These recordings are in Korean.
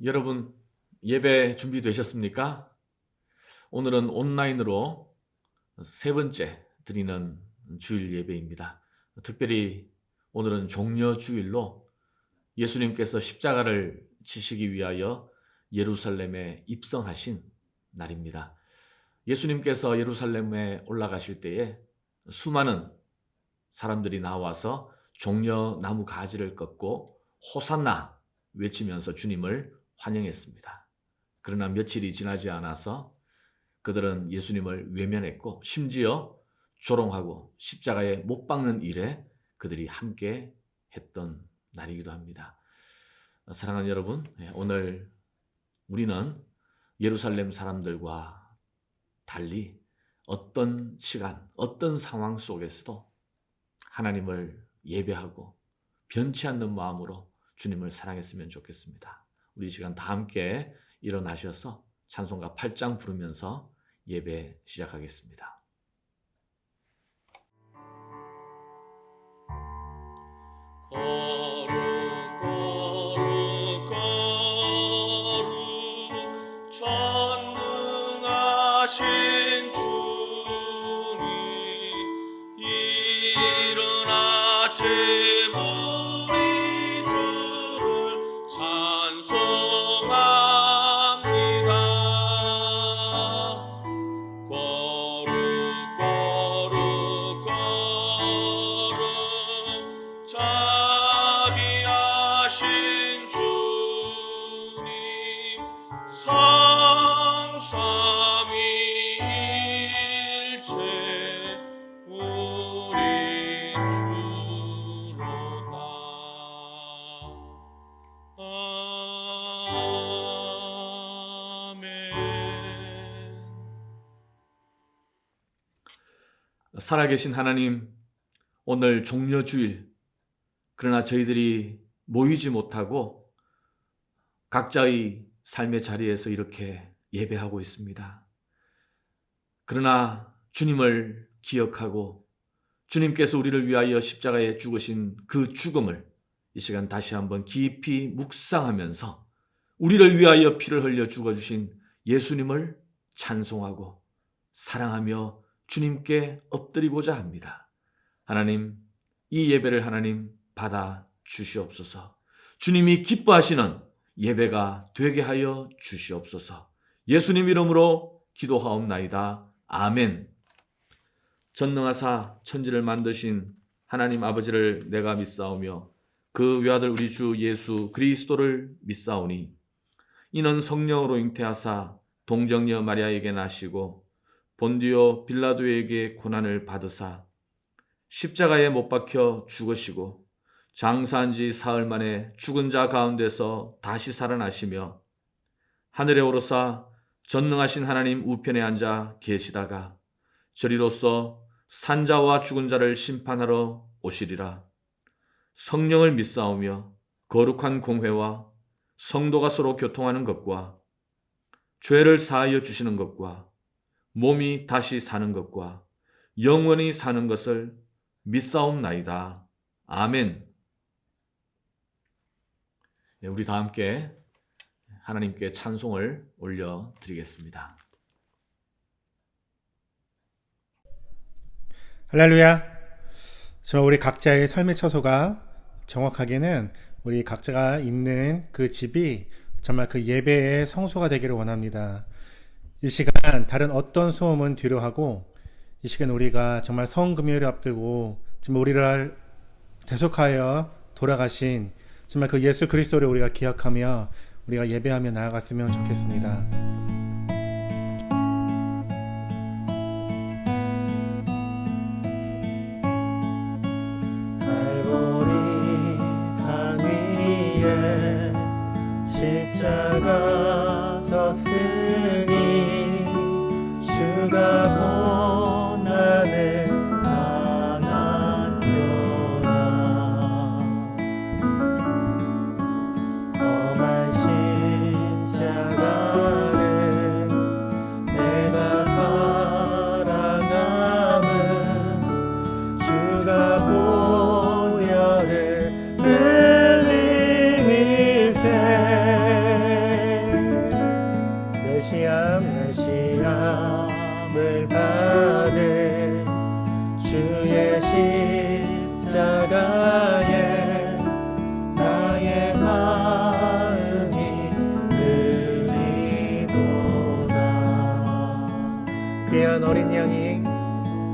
여러분, 예배 준비되셨습니까? 오늘은 온라인으로 세 번째 드리는 주일 예배입니다. 특별히 오늘은 종려주일로 예수님께서 십자가를 지시기 위하여 예루살렘에 입성하신 날입니다. 예수님께서 예루살렘에 올라가실 때에 수많은 사람들이 나와서 종려나무 가지를 꺾고 호산나 외치면서 주님을 환영했습니다. 그러나 며칠이 지나지 않아서 그들은 예수님을 외면했고 심지어 조롱하고 십자가에 못 박는 일에 그들이 함께 했던 날이기도 합니다. 사랑하는 여러분, 오늘 우리는 예루살렘 사람들과 달리 어떤 시간, 어떤 상황 속에서도 하나님을 예배하고 변치 않는 마음으로 주님을 사랑했으면 좋겠습니다. 우리 이 시간 다 함께 일어나셔서 찬송가 8장 부르면서 예배 시작하겠습니다. 거룩 거룩 거룩 전능하신 주님 이른 아침 우리 주를 찬송합니다. 거룩 거룩 거룩 자비하신 주님 성삼위일체 우리 주로다. 아멘. 살아계신 하나님, 오늘 종려주일, 그러나 저희들이 모이지 못하고 각자의 삶의 자리에서 이렇게 예배하고 있습니다. 그러나 주님을 기억하고 주님께서 우리를 위하여 십자가에 죽으신 그 죽음을 이 시간 다시 한번 깊이 묵상하면서 우리를 위하여 피를 흘려 죽어주신 예수님을 찬송하고 사랑하며 주님께 엎드리고자 합니다. 하나님, 이 예배를 하나님 받아 주시옵소서. 주님이 기뻐하시는 예배가 되게 하여 주시옵소서. 예수님 이름으로 기도하옵나이다. 아멘. 전능하사 천지를 만드신 하나님 아버지를 내가 믿사오며 그 외아들 우리 주 예수 그리스도를 믿사오니 이는 성령으로 잉태하사 동정녀 마리아에게 나시고 본디오 빌라도에게 고난을 받으사 십자가에 못 박혀 죽으시고 장사한 지 사흘 만에 죽은 자 가운데서 다시 살아나시며 하늘에 오르사 전능하신 하나님 우편에 앉아 계시다가 저리로서 산자와 죽은 자를 심판하러 오시리라. 성령을 믿사오며 거룩한 공회와 성도가 서로 교통하는 것과 죄를 사하여 주시는 것과 몸이 다시 사는 것과 영원히 사는 것을 믿사옵나이다. 아멘. 우리 다 함께 하나님께 찬송을 올려드리겠습니다. 할렐루야. 저 우리 각자의 삶의 처소가 정확하게는 우리 각자가 있는 그 집이 정말 그 예배의 성소가 되기를 원합니다. 이 시간 다른 어떤 소음은 뒤로 하고 이 시간 우리가 정말 성금요일을 앞두고 정말 우리를 대속하여 돌아가신 정말 그 예수 그리스도를 우리가 기억하며 우리가 예배하며 나아갔으면 좋겠습니다. 십자가 섰으니 주가 고난을 당하였도다. 험한 십자가를 어린 양이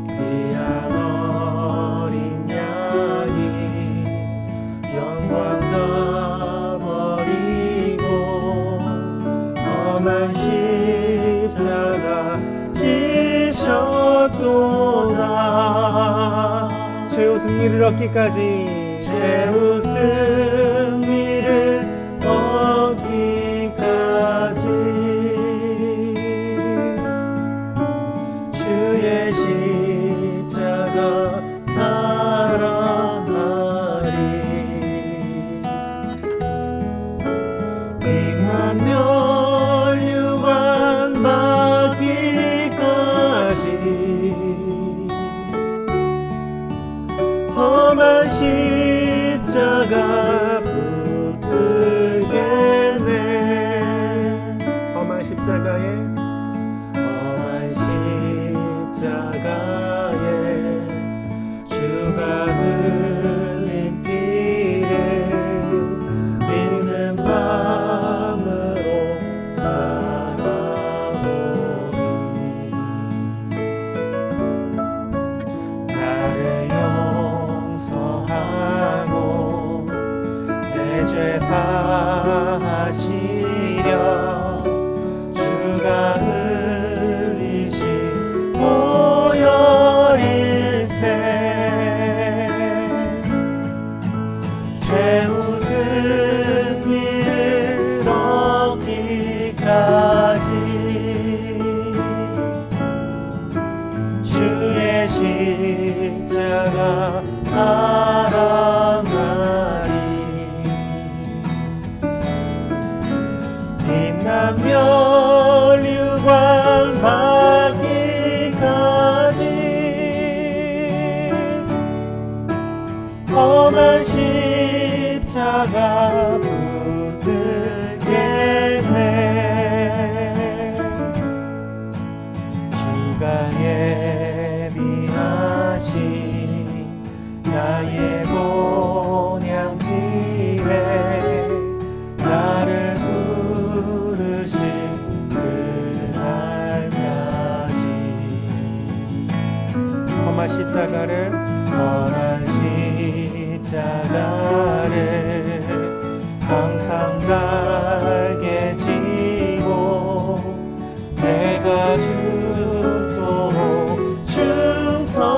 귀한 어린 양이 영광 다 버리고 험한 십자가 지셨도다. 최후 승리를 얻기까지 최후 승리를 얻기까지 주의 십자가 사랑하리. 빛난 멸류관 받기까지 험한 십자가 붙들겠네. 험한 십자가에 험한 십자가에 주가 흘린 피를 믿는 마음으로 바라보니 나를 용서하고 내 죄 사하시려 주가 흘리신 보혈일세. 최후 승리를 얻기까지 주의 십자가 사랑하리. 빛난 멸류관 받기까지 험한 십자가 붙들겠네. 주가 예비하신 나의 본향집에 나를 부르신 그날까지 험한 십자가를 험한 십자가를 항상 달게 지고 내가 죽도록 충성하리.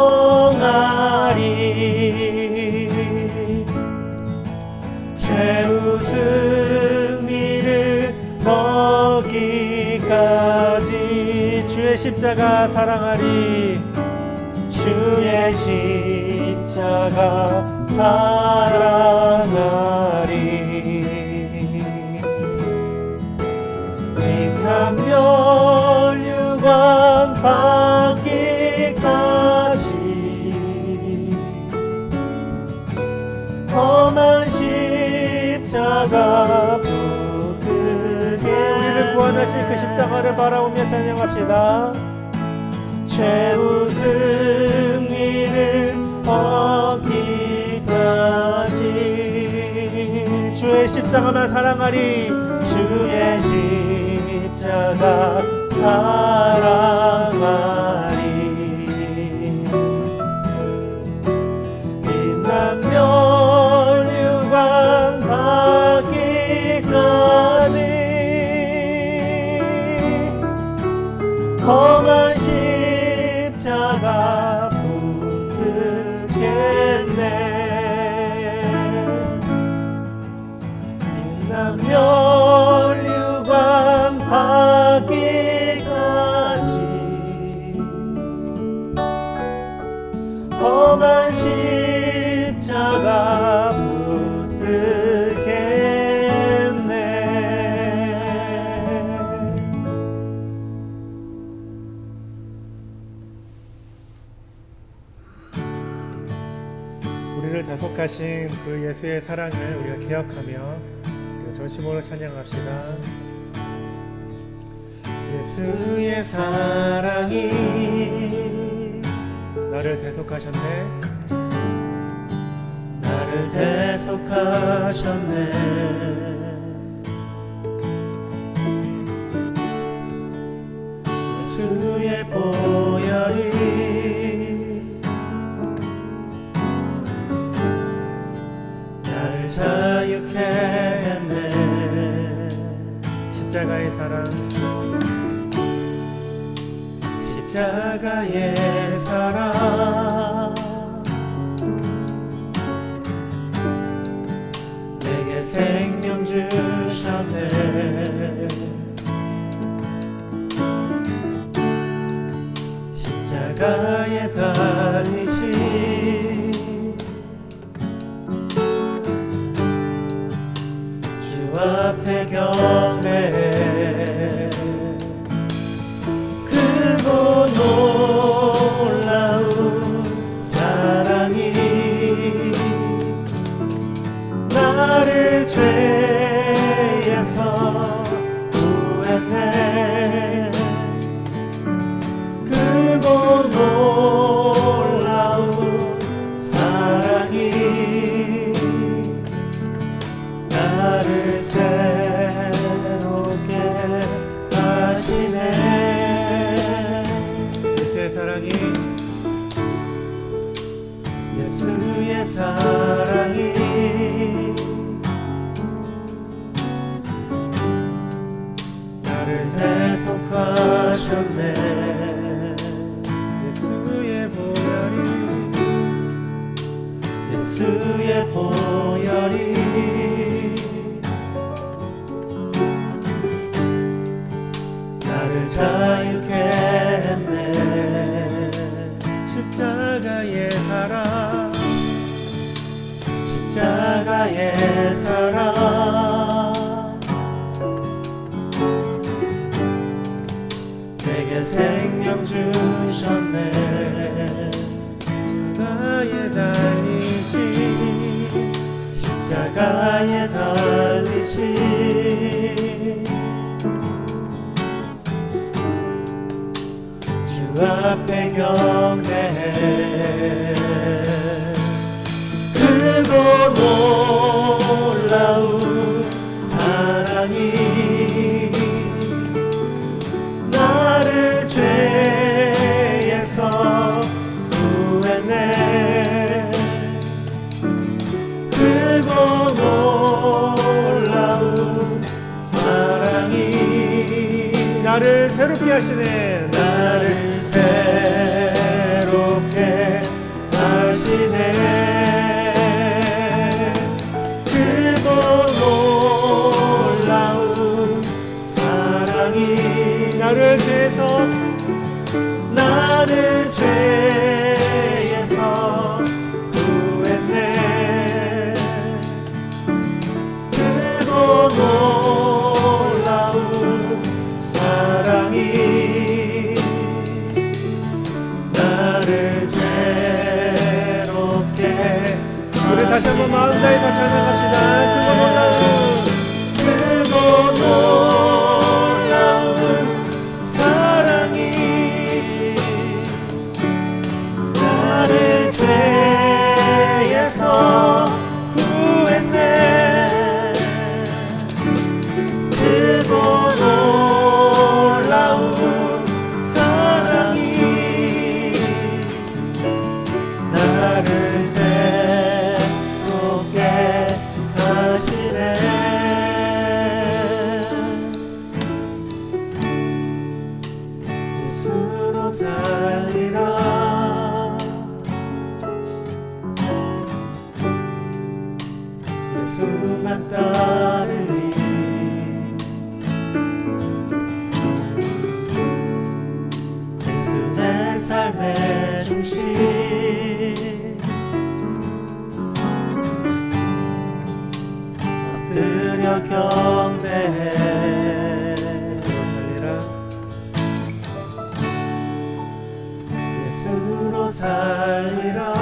최후 승리를 얻기까지 주의 십자가 사랑하리. 주의 십자가 사랑하리. 빛난 멸류관 받기까지 험한 십자가 우리를 구원하실 그 십자가를 바라보며 찬양합시다. 최후 승리를 얻기까지 주의 십자가만 사랑하리. 주의 십자가 사랑하리. 빛난 멸류관 받기까지 험한 십자가 붙들겠네. 빛난 멸류관 받기까지 험한 십자가 붙들겠네. 우리를 대속하신 그 예수의 사랑을 우리가 기억하며 전심으로 찬양합시다. 예수의 사랑이 나를 대속하셨네. 나를 대속하셨네. 예수의 보혈 십자가의 사랑 십자가의 사랑 내게 생명 주셨네 십자가에 달리신 주 앞에 경배해 크고 놀라운 사랑이 나를 죄에서 구했네 크고 놀라운 사랑이 나를 새롭게 하시네 예수의 사랑이 예수의 사랑이 나를 대속하셨네 예수의 보혈이 예수의 보혈이 나를 자유케 했네 십자가의 사랑 십자가의 사랑 내게 생명 주셨네 십자가에 달리신 십자가에 달리신 주 앞에 경배해 크고 놀라운 사랑이 나를 죄에서 구했네 크고 놀라운 사랑이 나를 새롭게 하시네 나를 새롭게 하시네 크고 놀라운 사랑이 나를 죄에서 나를 죄에서 구했네 크고 놀라운 사랑이 나를 새롭게 우리 다시 한번 마음 다해서 찬양합시다. 크고 놀라운 사랑이 나를 죄에서 구했네 크고 놀라운 사랑이 나를 새롭게 하시네 예수로 살리라 예수만 따르리 예수 내 삶의 중심 엎드려 경배해 예수로 살리라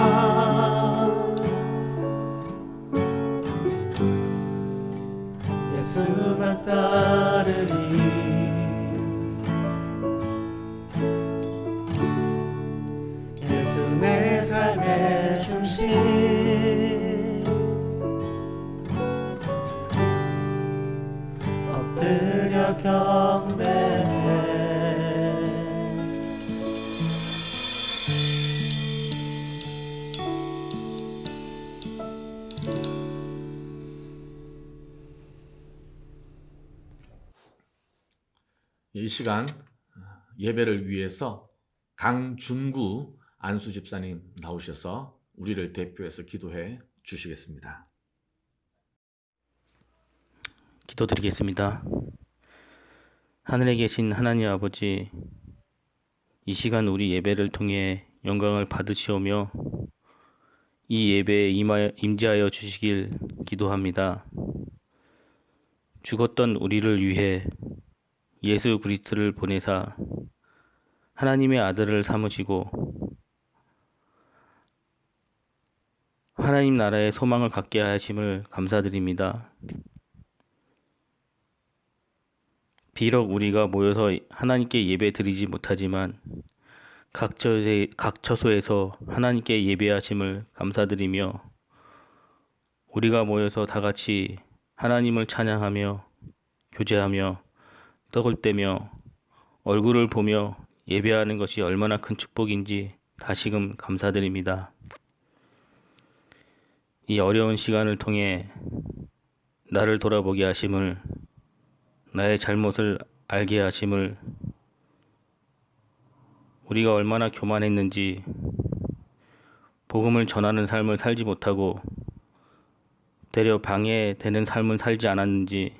예수만 따르리 예수 내 삶의 중심 엎드려 경배해 이 시간 예배를 위해서 강준구 안수 집사님 나오셔서 우리를 대표해서 기도해 주시겠습니다. 기도드리겠습니다. 하늘에 계신 하나님 아버지, 이 시간 우리 예배를 통해 영광을 받으시오며 이 예배에 임재하여 주시길 기도합니다. 죽었던 우리를 위해 예수 그리스도를 보내사 하나님의 아들을 삼으시고 하나님 나라의 소망을 갖게 하심을 감사드립니다. 비록 우리가 모여서 하나님께 예배 드리지 못하지만 각 처소에서 하나님께 예배하심을 감사드리며 우리가 모여서 다 같이 하나님을 찬양하며 교제하며 떡을 떼며 얼굴을 보며 예배하는 것이 얼마나 큰 축복인지 다시금 감사드립니다. 이 어려운 시간을 통해 나를 돌아보게 하심을, 나의 잘못을 알게 하심을, 우리가 얼마나 교만했는지, 복음을 전하는 삶을 살지 못하고 되려 방해되는 삶을 살지 않았는지,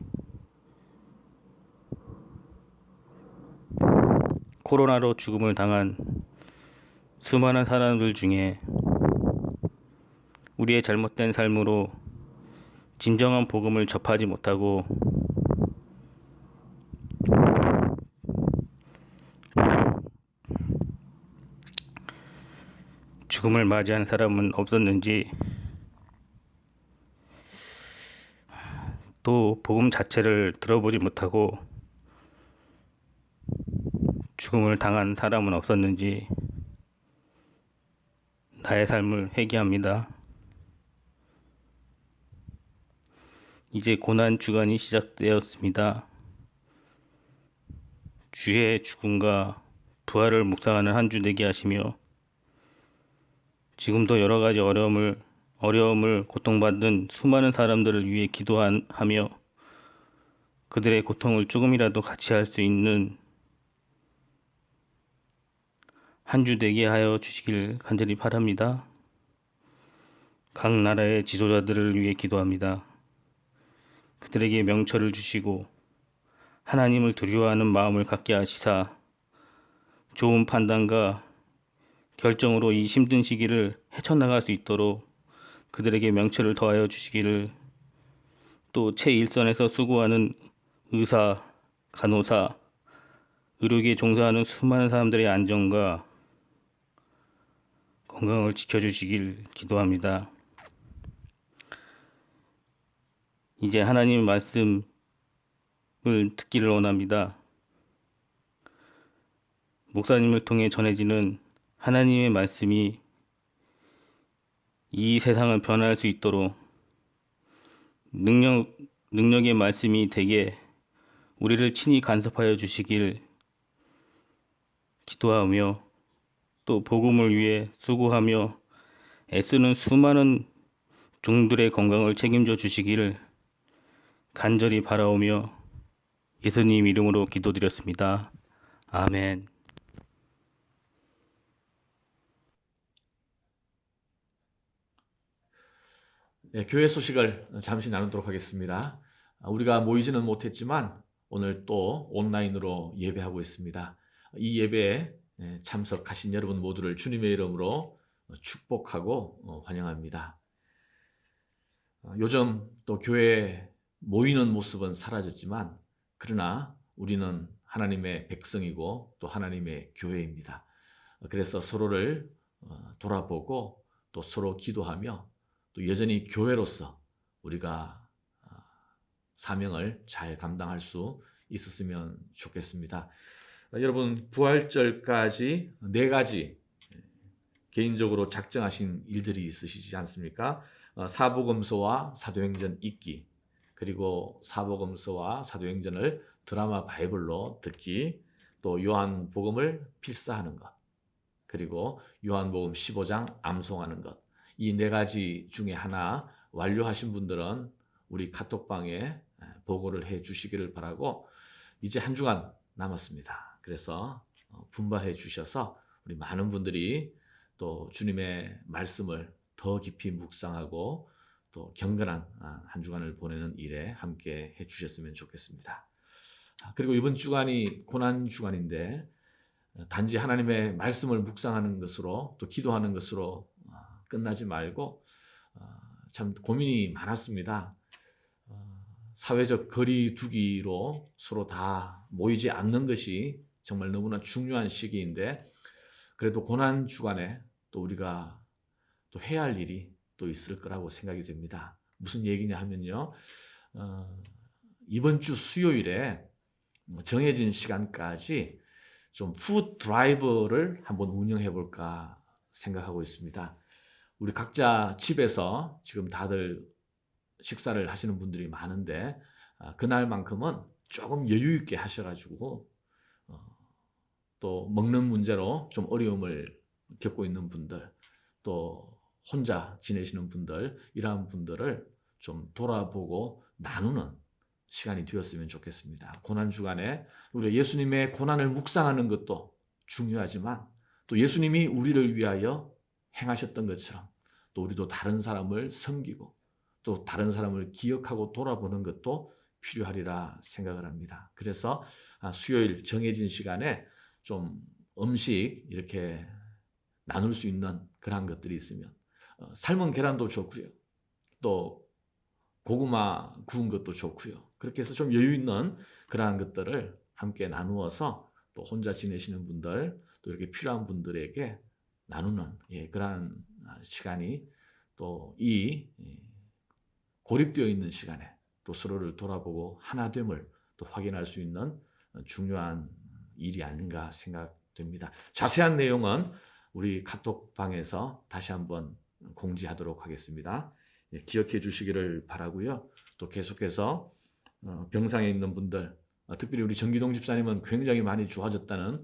코로나로 죽음을 당한 수많은 사람들 중에 우리의 잘못된 삶으로 진정한 복음을 접하지 못하고 죽음을 맞이한 사람은 없었는지, 또 복음 자체를 들어보지 못하고 죽음을 당한 사람은 없었는지 나의 삶을 회개합니다. 이제 고난 주간이 시작되었습니다. 주의 죽음과 부활을 묵상하는 한 주 되게 하시며 지금도 여러 가지 어려움을 고통받는 수많은 사람들을 위해 기도하며 그들의 고통을 조금이라도 같이 할 수 있는 한 주 되게 하여 주시길 간절히 바랍니다. 각 나라의 지도자들을 위해 기도합니다. 그들에게 명철을 주시고 하나님을 두려워하는 마음을 갖게 하시사 좋은 판단과 결정으로 이 힘든 시기를 헤쳐나갈 수 있도록 그들에게 명철을 더하여 주시기를, 또 최일선에서 수고하는 의사, 간호사, 의료계에 종사하는 수많은 사람들의 안전과 건강을 지켜주시길 기도합니다. 이제 하나님의 말씀을 듣기를 원합니다. 목사님을 통해 전해지는 하나님의 말씀이 이 세상을 변화할 수 있도록 능력의 말씀이 되게 우리를 친히 간섭하여 주시길 기도하며, 또 복음을 위해 수고하며 애쓰는 수많은 종들의 건강을 책임져 주시기를 간절히 바라오며 예수님 이름으로 기도드렸습니다. 아멘. 교회 소식을 잠시 나누도록 하겠습니다. 우리가 모이지는 못했지만 오늘 또 온라인으로 예배하고 있습니다. 이 예배에 참석하신 여러분 모두를 주님의 이름으로 축복하고 환영합니다. 요즘 또 교회에 모이는 모습은 사라졌지만 그러나 우리는 하나님의 백성이고 또 하나님의 교회입니다. 그래서 서로를 돌아보고 또 서로 기도하며 또 여전히 교회로서 우리가 사명을 잘 감당할 수 있었으면 좋겠습니다. 여러분, 부활절까지 4가지 개인적으로 작정하신 일들이 있으시지 않습니까? 사복음서와 사도행전 읽기, 그리고 사복음서와 사도행전을 드라마 바이블로 듣기, 또 요한복음을 필사하는 것, 그리고 요한복음 15장 암송하는 것, 이 4가지 중에 하나 완료하신 분들은 우리 카톡방에 보고를 해 주시기를 바라고, 이제 한 주간 남았습니다. 그래서 분발해 주셔서 우리 많은 분들이 또 주님의 말씀을 더 깊이 묵상하고 또 경건한 한 주간을 보내는 일에 함께 해 주셨으면 좋겠습니다. 그리고 이번 주간이 고난 주간인데 단지 하나님의 말씀을 묵상하는 것으로 또 기도하는 것으로 끝나지 말고 참 고민이 많았습니다. 사회적 거리 두기로 서로 다 모이지 않는 것이 정말 너무나 중요한 시기인데 그래도 고난 주간에 또 우리가 또 해야 할 일이 또 있을 거라고 생각이 됩니다. 무슨 얘기냐 하면요. 이번 주 수요일에 정해진 시간까지 좀 푸드 드라이브를 한번 운영해 볼까 생각하고 있습니다. 우리 각자 집에서 지금 다들 식사를 하시는 분들이 많은데 그날만큼은 조금 여유 있게 하셔가지고 또 먹는 문제로 좀 어려움을 겪고 있는 분들 또 혼자 지내시는 분들 이러한 분들을 좀 돌아보고 나누는 시간이 되었으면 좋겠습니다. 고난주간에 우리가 예수님의 고난을 묵상하는 것도 중요하지만 또 예수님이 우리를 위하여 행하셨던 것처럼 또 우리도 다른 사람을 섬기고 또 다른 사람을 기억하고 돌아보는 것도 필요하리라 생각을 합니다. 그래서 수요일 정해진 시간에 좀 음식 이렇게 나눌 수 있는 그런 것들이 있으면 삶은 계란도 좋고요. 또 고구마 구운 것도 좋고요. 그렇게 해서 좀 여유 있는 그러한 것들을 함께 나누어서 또 혼자 지내시는 분들 또 이렇게 필요한 분들에게 나누는 그러한 시간이 또 이 고립되어 있는 시간에 또 서로를 돌아보고 하나됨을 또 확인할 수 있는 중요한 일이 아닌가 생각됩니다. 자세한 내용은 우리 카톡방에서 다시 한번 공지하도록 하겠습니다. 기억해 주시기를 바라고요. 또 계속해서 병상에 있는 분들, 특별히 우리 정기동 집사님은 굉장히 많이 좋아졌다는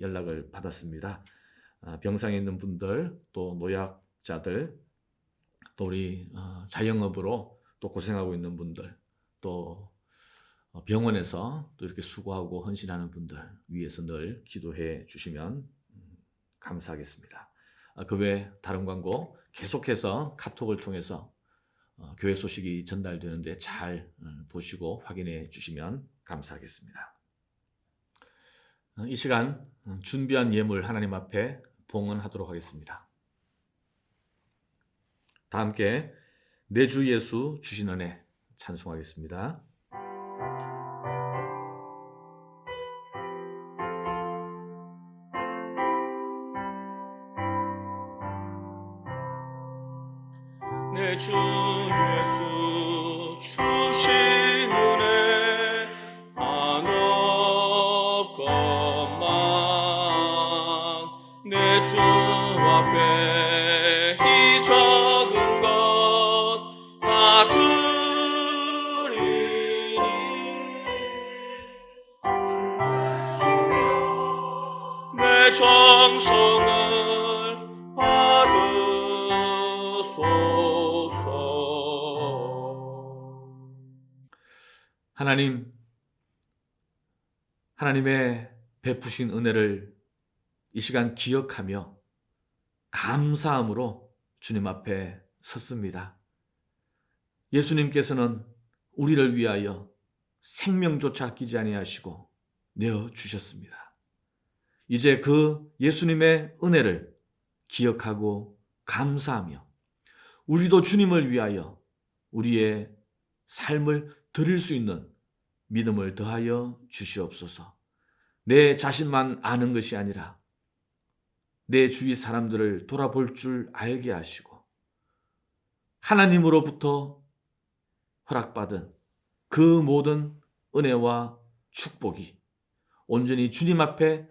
연락을 받았습니다. 병상에 있는 분들, 또 노약자들, 또 우리 자영업으로 또 고생하고 있는 분들, 또 병원에서 또 이렇게 수고하고 헌신하는 분들 위해서 늘 기도해 주시면 감사하겠습니다. 그 외 다른 광고 계속해서 카톡을 통해서 교회 소식이 전달되는데 잘 보시고 확인해 주시면 감사하겠습니다. 이 시간 준비한 예물 하나님 앞에 봉헌하도록 하겠습니다. 다 함께 내 주 예수 주신 은혜 찬송하겠습니다. 내 주 예수 주신 은혜 한없건만 내 주 앞에 이 적은 것 다 드리니 내 정성을 받으소서. 하나님의 베푸신 은혜를 이 시간 기억하며 감사함으로 주님 앞에 섰습니다. 예수님께서는 우리를 위하여 생명조차 아끼지 아니하시고 내어 주셨습니다. 이제 그 예수님의 은혜를 기억하고 감사하며 우리도 주님을 위하여 우리의 삶을 드릴 수 있는 믿음을 더하여 주시옵소서. 내 자신만 아는 것이 아니라 내 주위 사람들을 돌아볼 줄 알게 하시고 하나님으로부터 허락받은 그 모든 은혜와 축복이 온전히 주님 앞에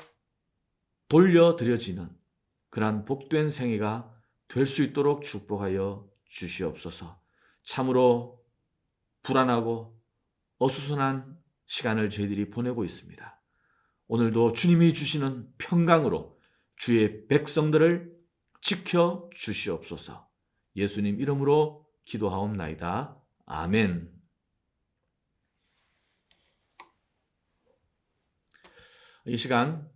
돌려드려지는 그러한 복된 생애가 될 수 있도록 축복하여 주시옵소서. 참으로 불안하고 어수선한 시간을 저희들이 보내고 있습니다. 오늘도 주님이 주시는 평강으로 주의 백성들을 지켜 주시옵소서. 예수님 이름으로 기도하옵나이다. 아멘. 이 시간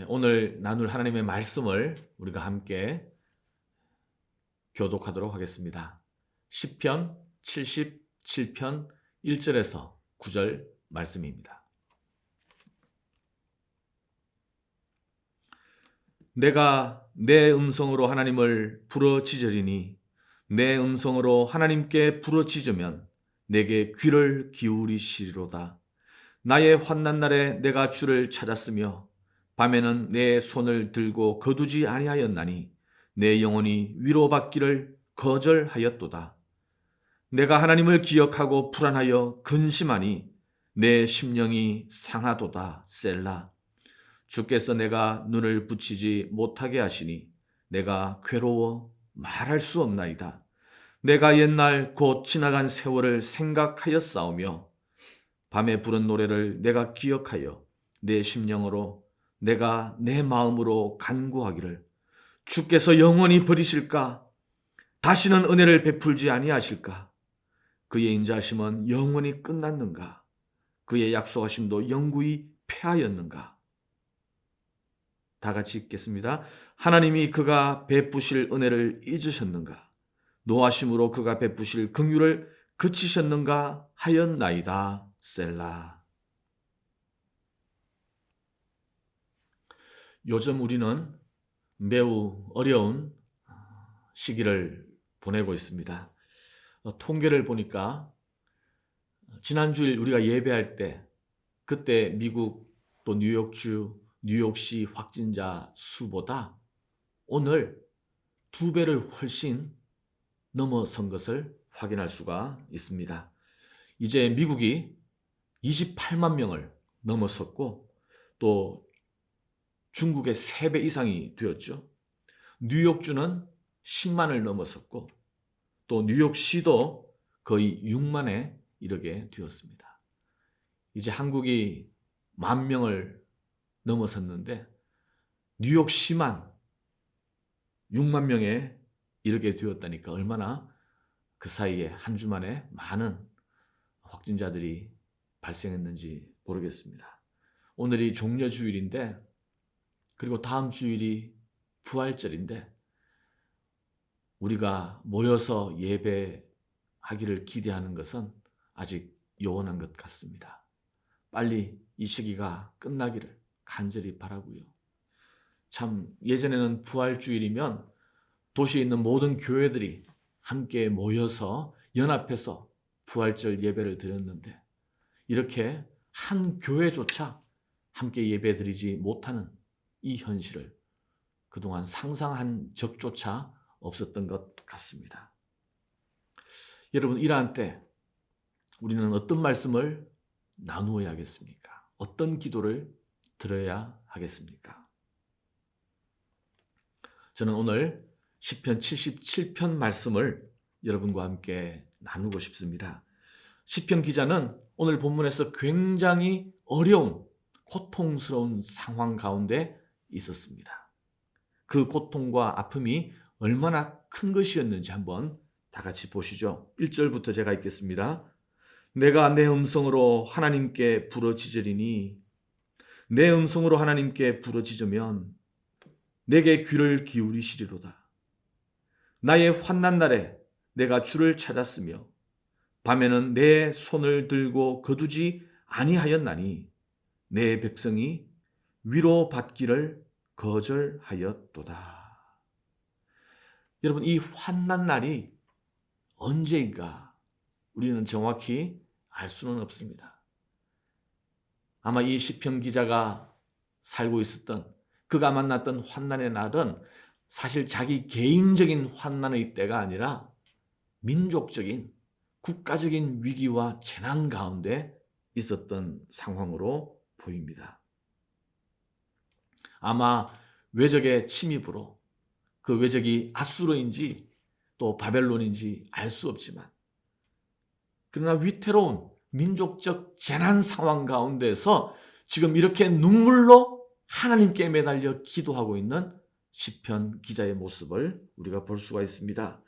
오늘 나눌 하나님의 말씀을 우리가 함께 교독하도록 하겠습니다. 시편 77편 1절에서 9절 말씀입니다. 내가 내 음성으로 하나님을 부르짖으리니 내 음성으로 하나님께 부르짖으면 내게 귀를 기울이시리로다. 나의 환난 날에 내가 주를 찾았으며 밤에는 내 손을 들고 거두지 아니하였나니 내 영혼이 위로받기를 거절하였도다. 내가 하나님을 기억하고 불안하여 근심하니 내 심령이 상하도다. 셀라. 주께서 내가 눈을 붙이지 못하게 하시니 내가 괴로워 말할 수 없나이다. 내가 옛날 곧 지나간 세월을 생각하였사오며 밤에 부른 노래를 내가 기억하여 내 심령으로 내가 내 마음으로 간구하기를 주께서 영원히 버리실까? 다시는 은혜를 베풀지 아니하실까? 그의 인자하심은 영원히 끝났는가? 그의 약속하심도 영구히 패하였는가? 다 같이 읽겠습니다. 하나님이 그가 베푸실 은혜를 잊으셨는가? 노하심으로 그가 베푸실 긍휼을 그치셨는가 하였나이다. 셀라. 요즘 우리는 매우 어려운 시기를 보내고 있습니다. 통계를 보니까 지난주일 우리가 예배할 때 그때 미국 또 뉴욕시 확진자 수보다 오늘 2배를 훨씬 넘어선 것을 확인할 수가 있습니다. 이제 미국이 28만 명을 넘어섰고 또 중국의 3배 이상이 되었죠. 뉴욕주는 10만을 넘어섰고 또 뉴욕시도 거의 6만에 이르게 되었습니다. 이제 한국이 10,000명을 넘어섰는데 뉴욕시만 6만 명에 이르게 되었다니까 얼마나 그 사이에 한 주 만에 많은 확진자들이 발생했는지 모르겠습니다. 오늘이 종려주일인데 그리고 다음 주일이 부활절인데 우리가 모여서 예배하기를 기대하는 것은 아직 요원한 것 같습니다. 빨리 이 시기가 끝나기를 간절히 바라고요. 참 예전에는 부활주일이면 도시에 있는 모든 교회들이 함께 모여서 연합해서 부활절 예배를 드렸는데 이렇게 한 교회조차 함께 예배드리지 못하는 이 현실을 그동안 상상한 적조차 없었던 것 같습니다. 여러분, 이러한 때 우리는 어떤 말씀을 나누어야 하겠습니까? 어떤 기도를 드려야 하겠습니까? 저는 오늘 시편 77편 말씀을 여러분과 함께 나누고 싶습니다. 시편 기자는 오늘 본문에서 굉장히 어려운 고통스러운 상황 가운데 있었습니다. 그 고통과 아픔이 얼마나 큰 것이었는지 한번 다 같이 보시죠. 1절부터 제가 읽겠습니다. 내가 내 음성으로 하나님께 부르짖으리니 내 음성으로 하나님께 부르짖으면 내게 귀를 기울이시리로다. 나의 환난 날에 내가 주를 찾았으며 밤에는 내 손을 들고 거두지 아니하였나니 내 백성이 위로받기를 거절하였도다. 여러분, 이 환난 날이 언제인가 우리는 정확히 알 수는 없습니다. 아마 이 시편 기자가 살고 있었던 그가 만났던 환난의 날은 사실 자기 개인적인 환난의 때가 아니라 민족적인 국가적인 위기와 재난 가운데 있었던 상황으로 보입니다. 아마 외적의 침입으로 그 외적이 아수르인지 또 바벨론인지 알 수 없지만 그러나 위태로운 민족적 재난 상황 가운데서 지금 이렇게 눈물로 하나님께 매달려 기도하고 있는 시편 기자의 모습을 우리가 볼 수가 있습니다.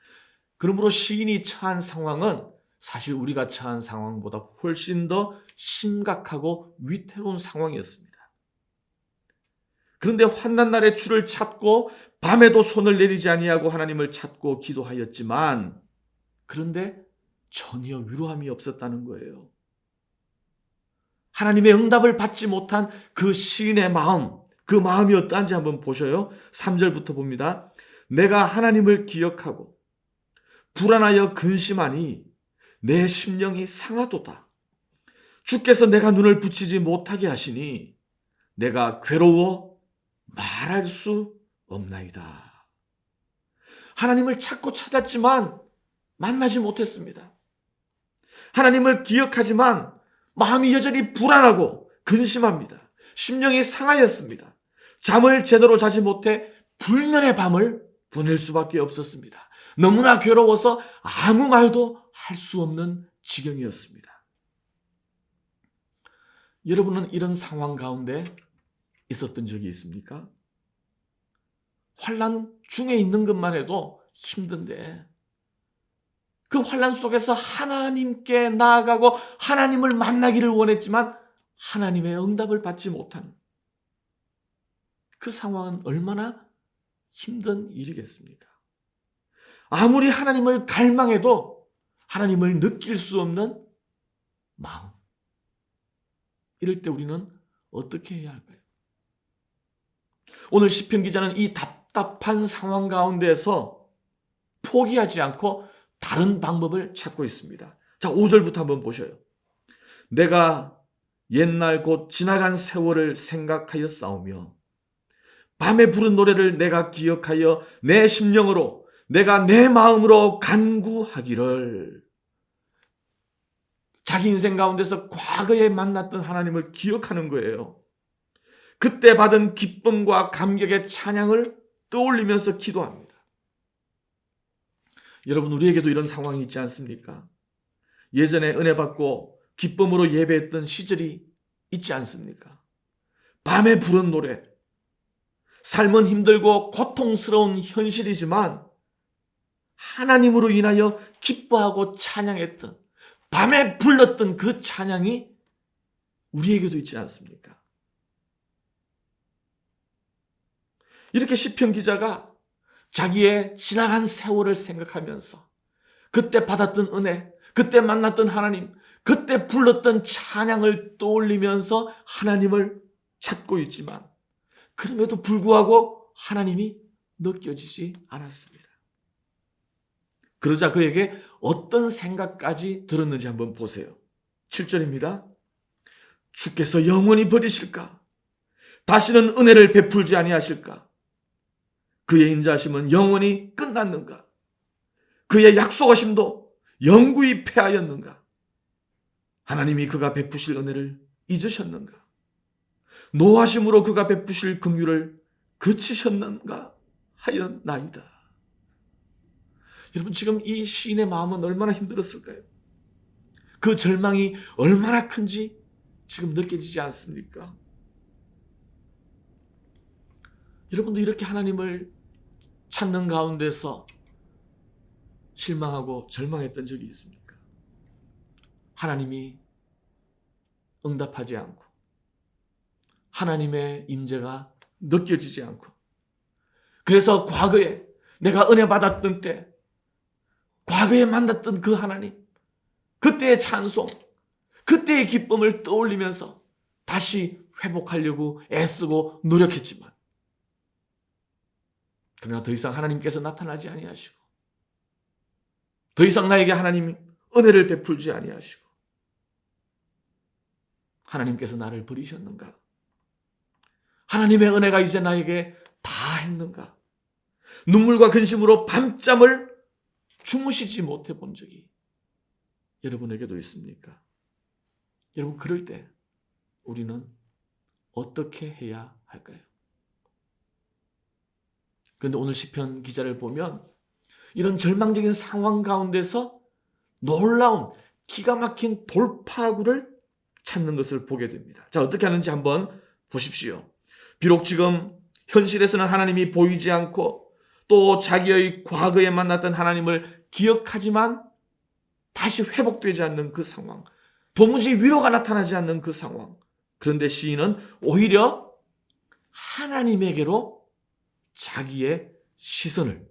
그러므로 시인이 처한 상황은 사실 우리가 처한 상황보다 훨씬 더 심각하고 위태로운 상황이었습니다. 그런데 환난 날에 주를 찾고 밤에도 손을 내리지 아니하고 하나님을 찾고 기도하였지만 그런데 전혀 위로함이 없었다는 거예요. 하나님의 응답을 받지 못한 그 시인의 마음, 그 마음이 어떠한지 한번 보셔요. 3절부터 봅니다. 내가 하나님을 기억하고 불안하여 근심하니 내 심령이 상하도다. 주께서 내가 눈을 붙이지 못하게 하시니 내가 괴로워 말할 수 없나이다. 하나님을 찾고 찾았지만 만나지 못했습니다. 하나님을 기억하지만 마음이 여전히 불안하고 근심합니다. 심령이 상하였습니다. 잠을 제대로 자지 못해 불면의 밤을 보낼 수밖에 없었습니다. 너무나 괴로워서 아무 말도 할 수 없는 지경이었습니다. 여러분은 이런 상황 가운데 있었던 적이 있습니까? 환난 중에 있는 것만 해도 힘든데 그 환난 속에서 하나님께 나아가고 하나님을 만나기를 원했지만 하나님의 응답을 받지 못한 그 상황은 얼마나 힘든 일이겠습니까? 아무리 하나님을 갈망해도 하나님을 느낄 수 없는 마음. 이럴 때 우리는 어떻게 해야 할까요? 오늘 시편 기자는 이 답답한 상황 가운데서 포기하지 않고 다른 방법을 찾고 있습니다. 자, 5절부터 한번 보셔요. 내가 옛날 곧 지나간 세월을 생각하여 싸우며 밤에 부른 노래를 내가 기억하여 내 심령으로 내가 내 마음으로 간구하기를. 자기 인생 가운데서 과거에 만났던 하나님을 기억하는 거예요. 그때 받은 기쁨과 감격의 찬양을 떠올리면서 기도합니다. 여러분, 우리에게도 이런 상황이 있지 않습니까? 예전에 은혜 받고 기쁨으로 예배했던 시절이 있지 않습니까? 밤에 부른 노래. 삶은 힘들고 고통스러운 현실이지만 하나님으로 인하여 기뻐하고 찬양했던, 밤에 불렀던 그 찬양이 우리에게도 있지 않습니까? 이렇게 시편 기자가 자기의 지나간 세월을 생각하면서 그때 받았던 은혜, 그때 만났던 하나님, 그때 불렀던 찬양을 떠올리면서 하나님을 찾고 있지만 그럼에도 불구하고 하나님이 느껴지지 않았습니다. 그러자 그에게 어떤 생각까지 들었는지 한번 보세요. 7절입니다. 주께서 영원히 버리실까? 다시는 은혜를 베풀지 아니하실까? 그의 인자하심은 영원히 끝났는가? 그의 약속하심도 영구히 패하였는가? 하나님이 그가 베푸실 은혜를 잊으셨는가? 노하심으로 그가 베푸실 긍휼을 그치셨는가 하였나이다. 여러분, 지금 이 시인의 마음은 얼마나 힘들었을까요? 그 절망이 얼마나 큰지 지금 느껴지지 않습니까? 여러분도 이렇게 하나님을 찾는 가운데서 실망하고 절망했던 적이 있습니까? 하나님이 응답하지 않고 하나님의 임재가 느껴지지 않고, 그래서 과거에 내가 은혜 받았던 때, 과거에 만났던 그 하나님, 그때의 찬송, 그때의 기쁨을 떠올리면서 다시 회복하려고 애쓰고 노력했지만 그러나 더 이상 하나님께서 나타나지 아니하시고 더 이상 나에게 하나님 은혜를 베풀지 아니하시고 하나님께서 나를 버리셨는가? 하나님의 은혜가 이제 나에게 다 했는가? 눈물과 근심으로 밤잠을 주무시지 못해 본 적이 여러분에게도 있습니까? 여러분, 그럴 때 우리는 어떻게 해야 할까요? 그런데 오늘 시편 기자를 보면 이런 절망적인 상황 가운데서 놀라운 기가 막힌 돌파구를 찾는 것을 보게 됩니다. 자, 어떻게 하는지 한번 보십시오. 비록 지금 현실에서는 하나님이 보이지 않고 또 자기의 과거에 만났던 하나님을 기억하지만 다시 회복되지 않는 그 상황, 도무지 위로가 나타나지 않는 그 상황. 그런데 시인은 오히려 하나님에게로 자기의 시선을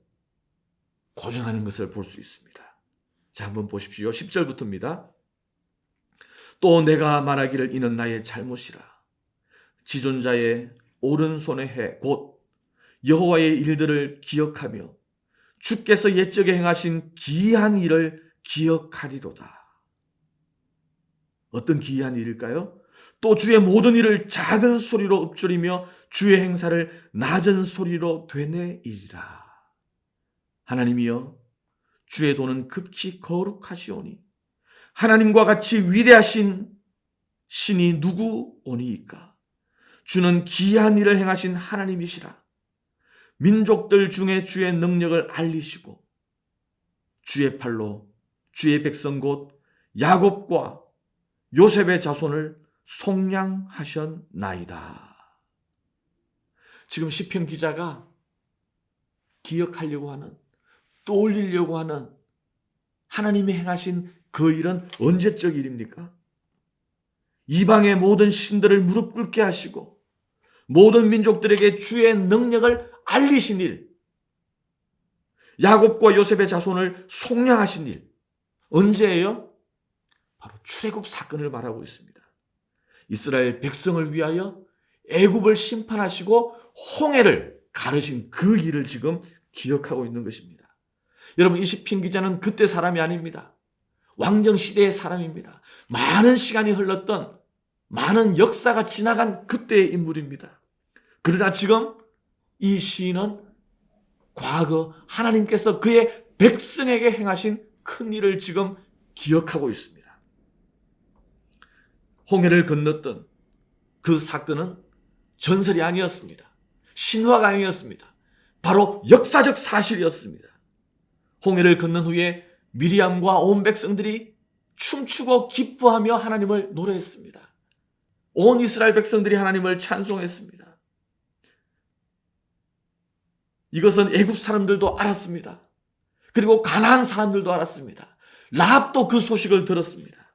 고정하는 것을 볼 수 있습니다. 자, 한번 보십시오. 10절부터입니다. 또 내가 말하기를 이는 나의 잘못이라. 지존자의 오른손의 해 곧 여호와의 일들을 기억하며 주께서 옛적에 행하신 기이한 일을 기억하리로다. 어떤 기이한 일일까요? 또 주의 모든 일을 작은 소리로 읊조리며 주의 행사를 낮은 소리로 되뇌이리라. 하나님이여, 주의 도는 극히 거룩하시오니 하나님과 같이 위대하신 신이 누구오니이까? 주는 기이한 일을 행하신 하나님이시라. 민족들 중에 주의 능력을 알리시고 주의 팔로 주의 백성 곧 야곱과 요셉의 자손을 속량하셨나이다. 지금 시편 기자가 기억하려고 하는, 떠올리려고 하는 하나님이 행하신 그 일은 언제적 일입니까? 이방의 모든 신들을 무릎 꿇게 하시고 모든 민족들에게 주의 능력을 알리신 일, 야곱과 요셉의 자손을 속량하신 일, 언제예요? 바로 출애굽 사건을 말하고 있습니다. 이스라엘 백성을 위하여 애굽을 심판하시고 홍해를 가르신 그 일을 지금 기억하고 있는 것입니다. 여러분, 이 시편 기자는 그때 사람이 아닙니다. 왕정 시대의 사람입니다. 많은 시간이 흘렀던, 많은 역사가 지나간 그때의 인물입니다. 그러나 지금 이 시인은 과거 하나님께서 그의 백성에게 행하신 큰 일을 지금 기억하고 있습니다. 홍해를 건넜던 그 사건은 전설이 아니었습니다. 신화가 아니었습니다. 바로 역사적 사실이었습니다. 홍해를 건넌 후에 미리암과 온 백성들이 춤추고 기뻐하며 하나님을 노래했습니다. 온 이스라엘 백성들이 하나님을 찬송했습니다. 이것은 애굽 사람들도 알았습니다. 그리고 가나안 사람들도 알았습니다. 라합도 그 소식을 들었습니다.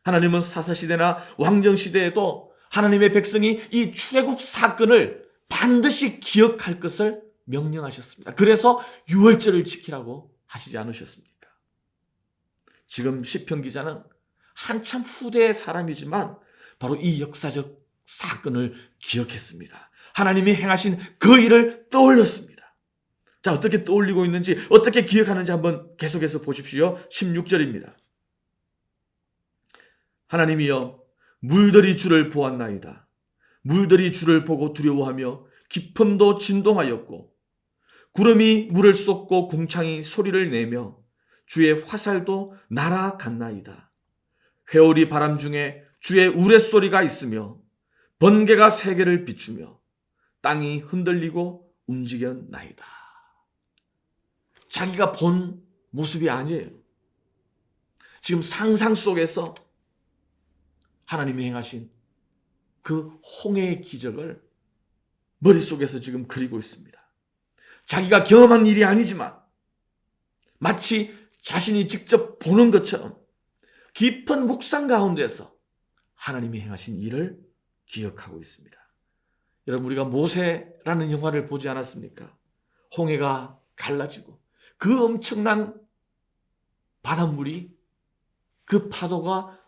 하나님은 사사시대나 왕정시대에도 하나님의 백성이 이 출애굽 사건을 반드시 기억할 것을 명령하셨습니다. 그래서 유월절을 지키라고 하시지 않으셨습니까? 지금 시편 기자는 한참 후대의 사람이지만 바로 이 역사적 사건을 기억했습니다. 하나님이 행하신 그 일을 떠올렸습니다. 자, 어떻게 떠올리고 있는지, 어떻게 기억하는지 한번 계속해서 보십시오. 16절입니다. 하나님이여, 물들이 주를 보았나이다. 물들이 주를 보고 두려워하며 깊음도 진동하였고 구름이 물을 쏟고 궁창이 소리를 내며 주의 화살도 날아갔나이다. 회오리 바람 중에 주의 우레소리가 있으며 번개가 세계를 비추며 땅이 흔들리고 움직였나이다. 자기가 본 모습이 아니에요. 지금 상상 속에서 하나님이 행하신 그 홍해의 기적을 머릿속에서 지금 그리고 있습니다. 자기가 경험한 일이 아니지만 마치 자신이 직접 보는 것처럼 깊은 묵상 가운데서 하나님이 행하신 일을 기억하고 있습니다. 여러분, 우리가 모세라는 영화를 보지 않았습니까? 홍해가 갈라지고 그 엄청난 바닷물이, 그 파도가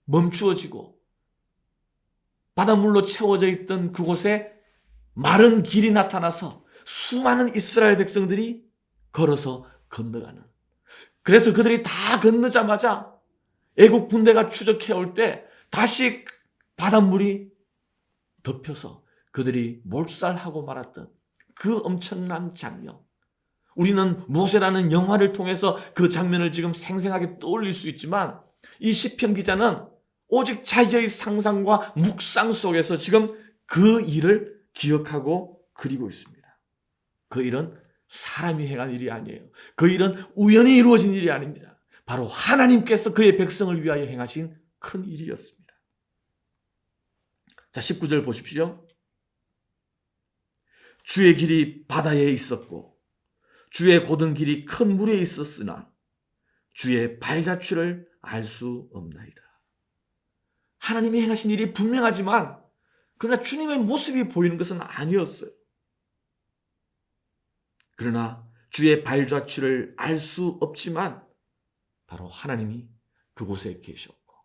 멈추어지고 바닷물로 채워져 있던 그곳에 마른 길이 나타나서 수많은 이스라엘 백성들이 걸어서 건너가는, 그래서 그들이 다 건너자마자 애국 군대가 추적해 올 때 다시 바닷물이 덮여서 그들이 몰살하고 말았던 그 엄청난 장면, 우리는 모세라는 영화를 통해서 그 장면을 지금 생생하게 떠올릴 수 있지만 이 시편 기자는 오직 자기의 상상과 묵상 속에서 지금 그 일을 기억하고 그리고 있습니다. 그 일은 사람이 행한 일이 아니에요. 그 일은 우연히 이루어진 일이 아닙니다. 바로 하나님께서 그의 백성을 위하여 행하신 큰 일이었습니다. 자, 19절 보십시오. 주의 길이 바다에 있었고 주의 곧은 길이 큰 물에 있었으나 주의 발자취를 알 수 없나이다. 하나님이 행하신 일이 분명하지만 그러나 주님의 모습이 보이는 것은 아니었어요. 그러나 주의 발자취를 알 수 없지만 바로 하나님이 그곳에 계셨고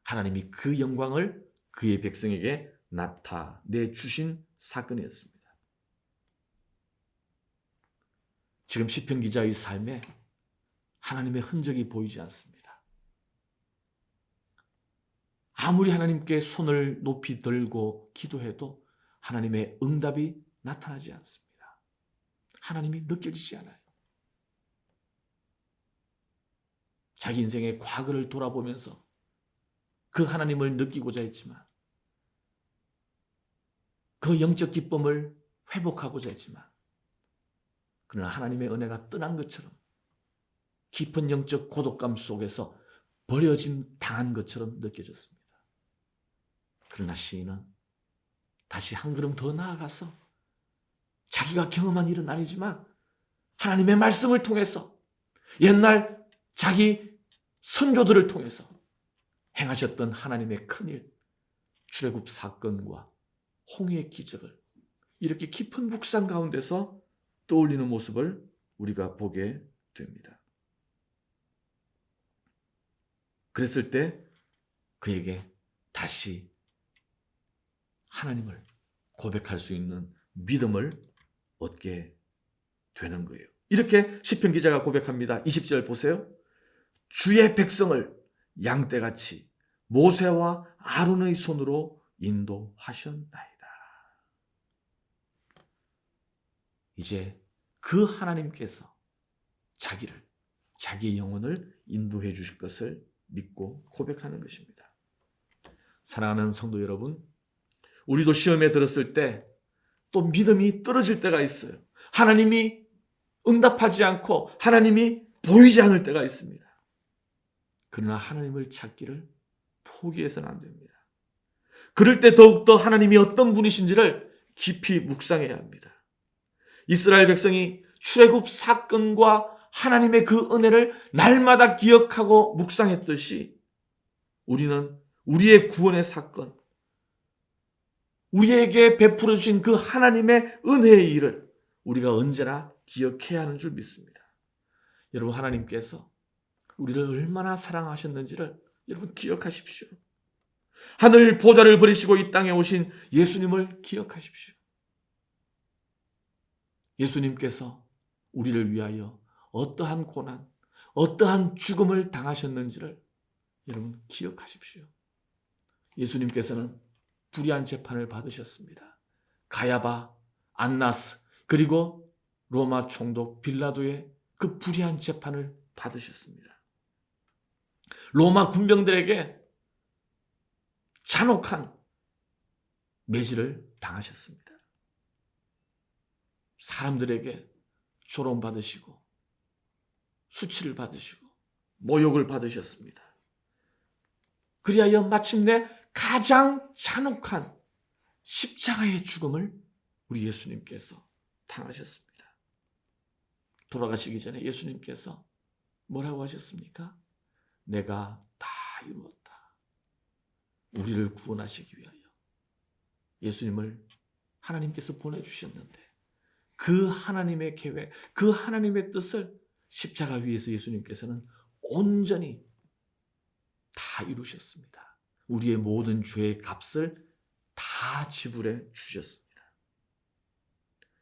하나님이 그 영광을 그의 백성에게 나타내 주신 사건이었습니다. 지금 시편 기자의 삶에 하나님의 흔적이 보이지 않습니다. 아무리 하나님께 손을 높이 들고 기도해도 하나님의 응답이 나타나지 않습니다. 하나님이 느껴지지 않아요. 자기 인생의 과거를 돌아보면서 그 하나님을 느끼고자 했지만 그 영적 기쁨을 회복하고자 했지만 그러나 하나님의 은혜가 떠난 것처럼 깊은 영적 고독감 속에서 버려짐 당한 것처럼 느껴졌습니다. 그러나 시인은 다시 한 걸음 더 나아가서 자기가 경험한 일은 아니지만 하나님의 말씀을 통해서 옛날 자기 선조들을 통해서 행하셨던 하나님의 큰일, 출애굽 사건과 홍해의 기적을 이렇게 깊은 묵상 가운데서 떠올리는 모습을 우리가 보게 됩니다. 그랬을 때 그에게 다시 하나님을 고백할 수 있는 믿음을 얻게 되는 거예요. 이렇게 시편 기자가 고백합니다. 20절 보세요. 주의 백성을 양떼같이 모세와 아론의 손으로 인도하셨나이다. 이제 그 하나님께서 자기의 영혼을 인도해 주실 것을 믿고 고백하는 것입니다. 사랑하는 성도 여러분, 우리도 시험에 들었을 때 또 믿음이 떨어질 때가 있어요. 하나님이 응답하지 않고 하나님이 보이지 않을 때가 있습니다. 그러나 하나님을 찾기를 포기해서는 안 됩니다. 그럴 때 더욱더 하나님이 어떤 분이신지를 깊이 묵상해야 합니다. 이스라엘 백성이 출애굽 사건과 하나님의 그 은혜를 날마다 기억하고 묵상했듯이 우리는 우리의 구원의 사건, 우리에게 베풀어 주신 그 하나님의 은혜의 일을 우리가 언제나 기억해야 하는 줄 믿습니다. 여러분, 하나님께서 우리를 얼마나 사랑하셨는지를 여러분 기억하십시오. 하늘 보좌를 버리시고 이 땅에 오신 예수님을 기억하십시오. 예수님께서 우리를 위하여 어떠한 고난, 어떠한 죽음을 당하셨는지를 여러분 기억하십시오. 예수님께서는 불의한 재판을 받으셨습니다. 가야바, 안나스, 그리고 로마 총독 빌라도의 그 불의한 재판을 받으셨습니다. 로마 군병들에게 잔혹한 매질을 당하셨습니다. 사람들에게 조롱받으시고 수치를 받으시고 모욕을 받으셨습니다. 그리하여 마침내 가장 잔혹한 십자가의 죽음을 우리 예수님께서 당하셨습니다. 돌아가시기 전에 예수님께서 뭐라고 하셨습니까? 내가 다 이루었다. 우리를 구원하시기 위하여 예수님을 하나님께서 보내주셨는데 그 하나님의 계획, 그 하나님의 뜻을 십자가 위에서 예수님께서는 온전히 다 이루셨습니다. 우리의 모든 죄의 값을 다 지불해 주셨습니다.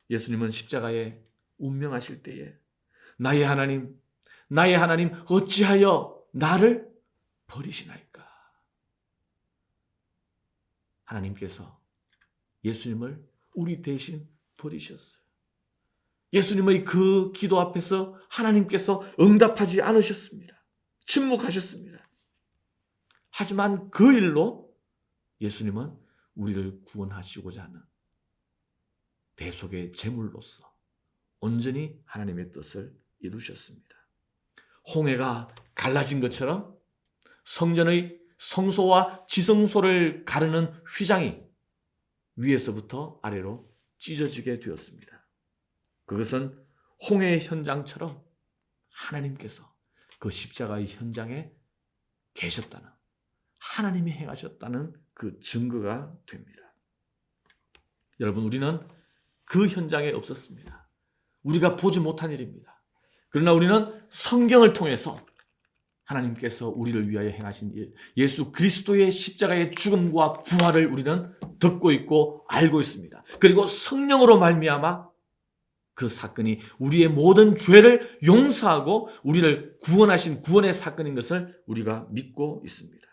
예수님은 십자가에 운명하실 때에 나의 하나님 어찌하여 나를 버리시나이까? 하나님께서 예수님을 우리 대신 버리셨어요. 예수님의 그 기도 앞에서 하나님께서 응답하지 않으셨습니다. 침묵하셨습니다. 하지만 그 일로 예수님은 우리를 구원하시고자 하는 대속의 제물로서 온전히 하나님의 뜻을 이루셨습니다. 홍해가 갈라진 것처럼 성전의 성소와 지성소를 가르는 휘장이 위에서부터 아래로 찢어지게 되었습니다. 그것은 홍해의 현장처럼 하나님께서 그 십자가의 현장에 계셨다는, 하나님이 행하셨다는 그 증거가 됩니다. 여러분, 우리는 그 현장에 없었습니다. 우리가 보지 못한 일입니다. 그러나 우리는 성경을 통해서 하나님께서 우리를 위하여 행하신 일, 예수 그리스도의 십자가의 죽음과 부활을 우리는 듣고 있고 알고 있습니다. 그리고 성령으로 말미암아 그 사건이 우리의 모든 죄를 용서하고 우리를 구원하신 구원의 사건인 것을 우리가 믿고 있습니다.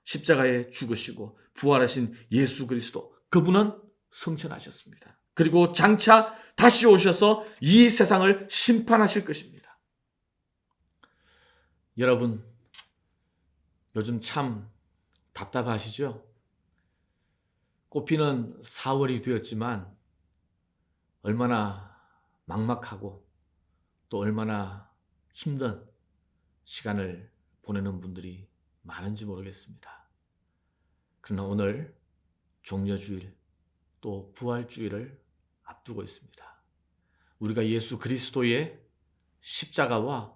십자가에 죽으시고 부활하신 예수 그리스도, 그분은 승천하셨습니다. 그리고 장차 다시 오셔서 이 세상을 심판하실 것입니다. 여러분, 요즘 참 답답하시죠? 꽃피는 4월이 되었지만 얼마나 막막하고 또 얼마나 힘든 시간을 보내는 분들이 많은지 모르겠습니다. 그러나 오늘 종려주일 또 부활주일을 앞두고 있습니다. 우리가 예수 그리스도의 십자가와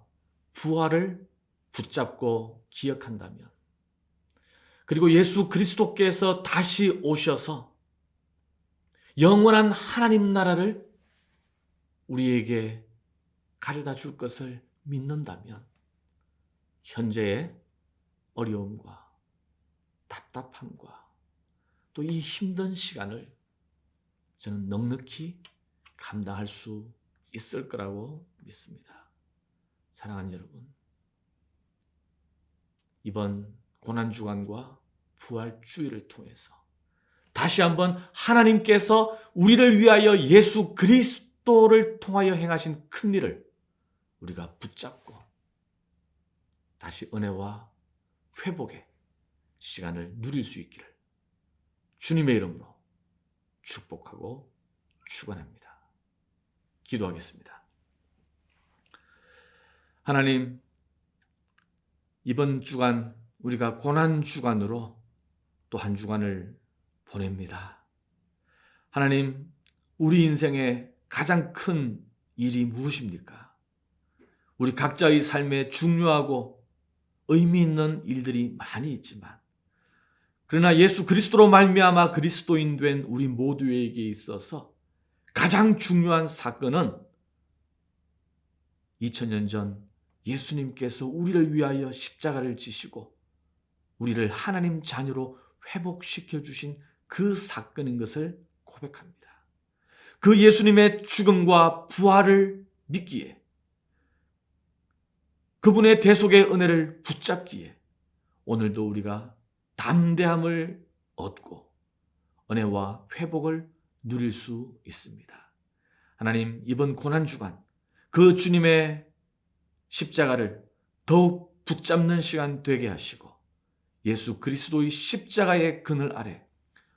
부활을 붙잡고 기억한다면, 그리고 예수 그리스도께서 다시 오셔서 영원한 하나님 나라를 우리에게 가져다 줄 것을 믿는다면, 현재의 어려움과 답답함과 또 이 힘든 시간을 저는 넉넉히 감당할 수 있을 거라고 믿습니다. 사랑하는 여러분, 이번 고난주간과 부활주일을 통해서 다시 한번 하나님께서 우리를 위하여 예수 그리스도를 통하여 행하신 큰 일을 우리가 붙잡고 다시 은혜와 회복의 시간을 누릴 수 있기를 주님의 이름으로 축복하고 축원합니다. 기도하겠습니다. 하나님, 이번 주간 우리가 고난 주간으로 또 한 주간을 보냅니다. 하나님, 우리 인생의 가장 큰 일이 무엇입니까? 우리 각자의 삶에 중요하고 의미 있는 일들이 많이 있지만, 그러나 예수 그리스도로 말미암아 그리스도인 된 우리 모두에게 있어서 가장 중요한 사건은 2000년 전 예수님께서 우리를 위하여 십자가를 지시고 우리를 하나님 자녀로 회복시켜 주신 그 사건인 것을 고백합니다. 그 예수님의 죽음과 부활을 믿기에, 그분의 대속의 은혜를 붙잡기에 오늘도 우리가 담대함을 얻고 은혜와 회복을 누릴 수 있습니다. 하나님, 이번 고난주간 그 주님의 십자가를 더욱 붙잡는 시간 되게 하시고 예수 그리스도의 십자가의 그늘 아래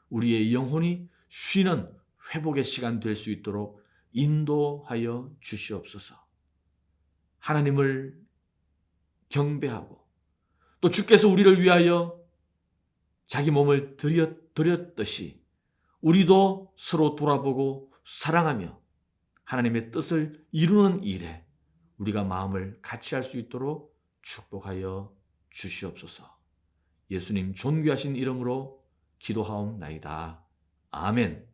우리의 영혼이 쉬는 회복의 시간 될 수 있도록 인도하여 주시옵소서. 하나님을 경배하고 또 주께서 우리를 위하여 자기 몸을 드렸듯이 우리도 서로 돌아보고 사랑하며 하나님의 뜻을 이루는 일에 우리가 마음을 같이 할 수 있도록 축복하여 주시옵소서. 예수님 존귀하신 이름으로 기도하옵나이다. 아멘.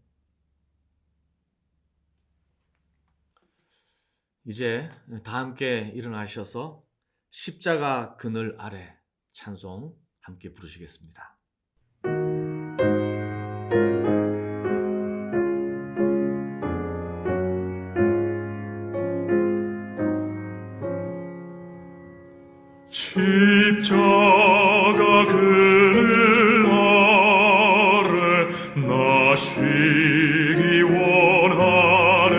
이제 다 함께 일어나셔서 십자가 그늘 아래 찬송 함께 부르시겠습니다. 십자가 그늘 아래 나 쉬기 원하네.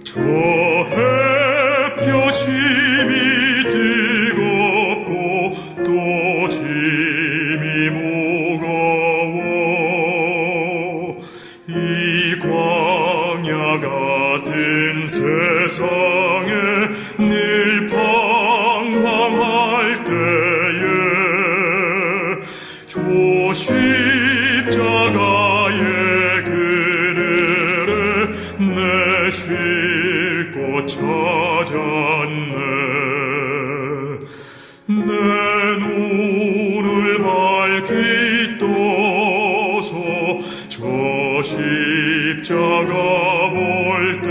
저 햇볕이 뜨겁고 또 짐이 무거워. 이 광야 같은 세상에 늘 방황할 때에 저 십자가의 그늘에 내 쉴 곳 찾았네. 내 눈을 밝히 떠서 저 십자가 볼 때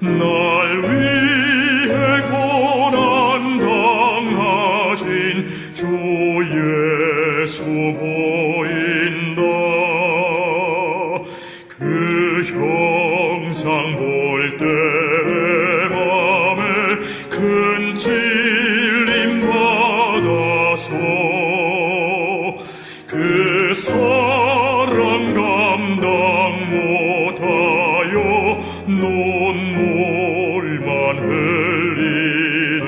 날 위해 고난 당하신 주 예수 보인다. 그 형상 볼 때 맘에 큰 찔림 받아서 그 사랑 감당 못하여 눈물만 흘리네.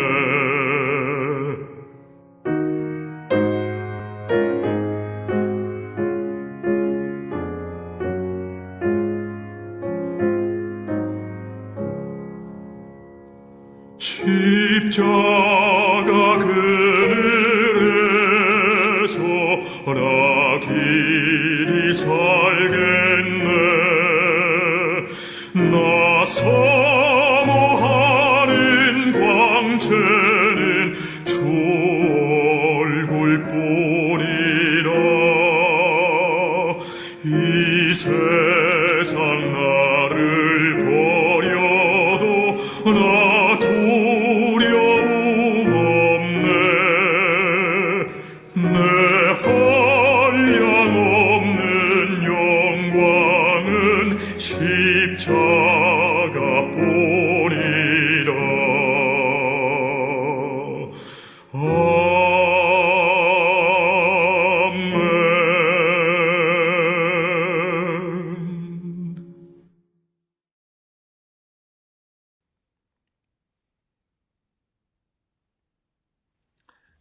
십자가 그늘에서 나 길이 살겠네. 나 사모하는 광채는 주 얼굴뿐이라. 이 세상 나를 버려도 나 두려움 없네. 내 한량 없는 영광은 십자가뿐이라. 아멘.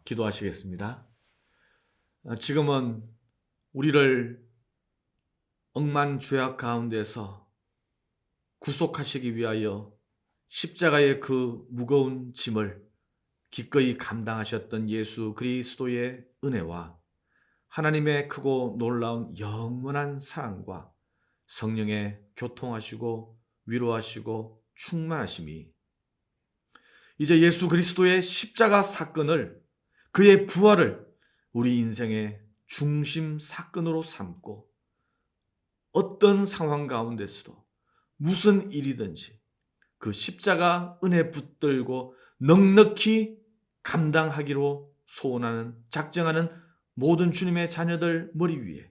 기도하시겠습니다. 지금은 우리를 억만 죄악 가운데서 구속하시기 위하여 십자가의 그 무거운 짐을 기꺼이 감당하셨던 예수 그리스도의 은혜와 하나님의 크고 놀라운 영원한 사랑과 성령의 교통하시고 위로하시고 충만하심이 이제 예수 그리스도의 십자가 사건을, 그의 부활을 우리 인생의 중심 사건으로 삼고 어떤 상황 가운데서도 무슨 일이든지 그 십자가 은혜 붙들고 넉넉히 감당하기로 소원하는, 작정하는 모든 주님의 자녀들 머리 위에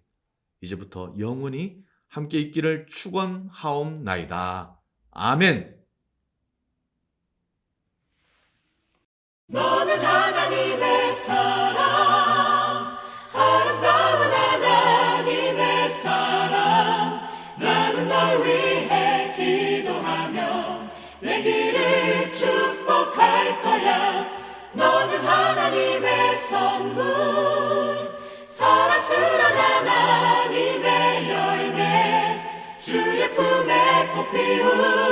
이제부터 영원히 함께 있기를 축원하옵나이다. 아멘. 너는 하나님의 사랑, 아름다운 하나님의 사랑. 나는 널 위해 기도하며 내 길을 축복할 거야. 너는 하나님의 선물, 사랑스러운 하나님의 열매, 주의 품에 꽃 피운